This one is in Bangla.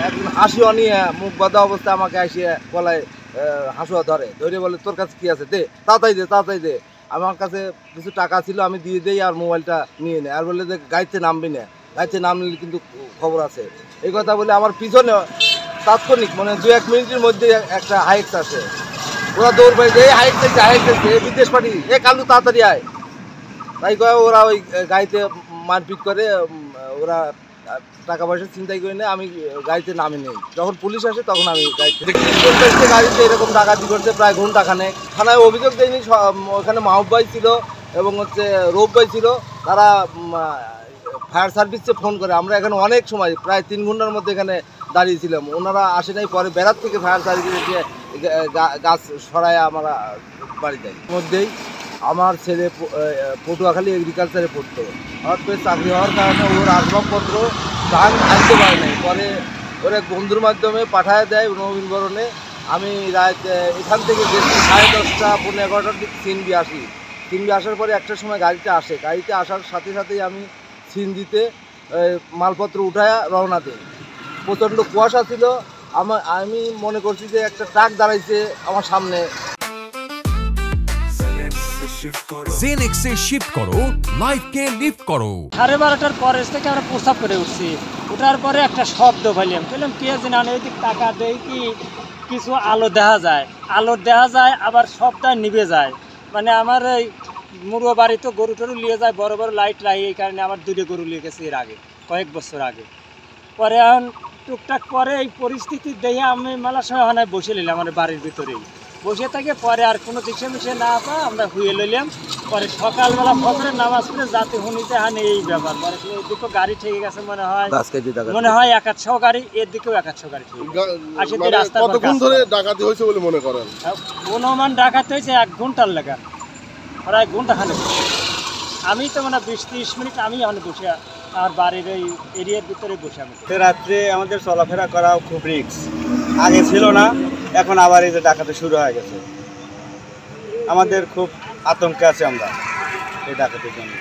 একজন হাসিও নিয়ে মুখ বাঁধা অবস্থায় আমাকে আসিয়ে গলায় হাসুয়া ধরে বলে তোর কাছে কী আছে দে তাড়াতাড়ি দে। আমার কাছে কিছু টাকা ছিল আমি দিয়ে দিই আর মোবাইলটা নিয়ে নেয় আর বলে যে গাড়িতে নামবি না, গাড়িতে নামলে কিন্তু খবর আছে। এই কথা বলে আমার পিছনে তাৎক্ষণিক মানে 2-1 মিনিটের মধ্যে একটা হাইক্স আসে। ওরা দৌড় পাই যে হাইক্স দেখছে বিদেশ পার্টি কালু তাড়াতাড়ি আয়। তাই কয় ওরা ওই গাড়িতে মারপিট করে, ওরা টাকা পয়সা চিন্তাই করে নেয়। আমি গাড়িতে নামি নেই, যখন পুলিশ আসে তখন আমি গাড়িতে এরকম ডাকাতি করছে প্রায় ঘন্টাখানেক। থানায় অভিযোগ দেয়নি, ওখানে মাহবুব ভাই ছিল এবং রৌফ ভাই ছিল, তারা ফায়ার সার্ভিসে ফোন করে। আমরা এখানে অনেক সময় প্রায় 3 ঘন্টার মধ্যে এখানে দাঁড়িয়েছিলাম, ওনারা আসে নাই। পরে বেড়ার থেকে ফায়ার সার্ভিস এসে গাছ সরায় আমরা বাড়ি যাই। মধ্যেই আমার ছেলে পটুয়াখালী এগ্রিকালচারে পড়তো, হঠাৎ করে চাকরি হওয়ার কারণে ওর আসবাবপত্র ধান আনতে পারে নাই। পরে ওর এক বন্ধুর মাধ্যমে পাঠায় দেয় নবীনবরণে। আমি রাত এখান থেকে গেছি 10:30 পৌনে 11টার দিকে সিএনবি আসি। সিএনবি আসার পরে একটার সময় গাড়িতে আসে, গাড়িতে আসার সাথে সাথেই আমি সিএনজিতে মালপত্র উঠায় রওনা দিই। প্রচণ্ড কুয়াশা ছিল, আমি মনে করছি যে একটা ট্রাক দাঁড়াইছে আমার সামনে। জেনেক্সে শিফট করো, লাইফকে লিফট করো। 12:30টার পরে থেকে আমরা প্রস্তাব করে উঠছি, ওঠার পরে একটা শব্দ পাইলাম কে জানি এদিক টাকা দেয় কি কিছু আলো দেখা যায় আবার সবটা নিভে যায়। মানে আমার এই মুরগো বাড়ি তো গরু টরু নিয়ে যায়, বড় বড় লাইট লাগে, এই কারণে আমার 2টা গরু নিয়ে গেছে এর আগে, কয়েক বছর আগে। পরে এখন টুকটাক পরে এই পরিস্থিতি দেখে আমি মেলার সময় ওখানে বসে নিলাম আমার বাড়ির ভিতরেই বসে থাকে। পরে আর কোনো দিশে মিশে না পাই আমরা হুয়ে লইলাম। পরে সকালবেলা ফজরের নামাজ পড়ে যাতে হুনিতে হানে এই ব্যাপার। পরে এদিকে গাড়ি ঠেকে গেছে মনে হয় 1-100 গাড়ি, এর দিকেও 1-100 গাড়ি রাস্তা। কতক্ষণ ধরে ডাকাতি হয়েছে বলে মনে করেন? অনুমান ডাকাতি হয়েছে 1 ঘন্টার লাগা, প্রায় ঘন্টাখানে। আমি তো মানে 20-30 মিনিট আমি ওখানে বসে আর বাড়ির ওই এরিয়ার ভিতরে বসে। আমি রাত্রে আমাদের চলাফেরা করাও খুব রিস্ক, আগে ছিল না, এখন আবার এই যে ডাকাতি শুরু হয়ে গেছে। আমাদের খুব আতঙ্কে আছে আমরা এই ডাকাতির জন্য।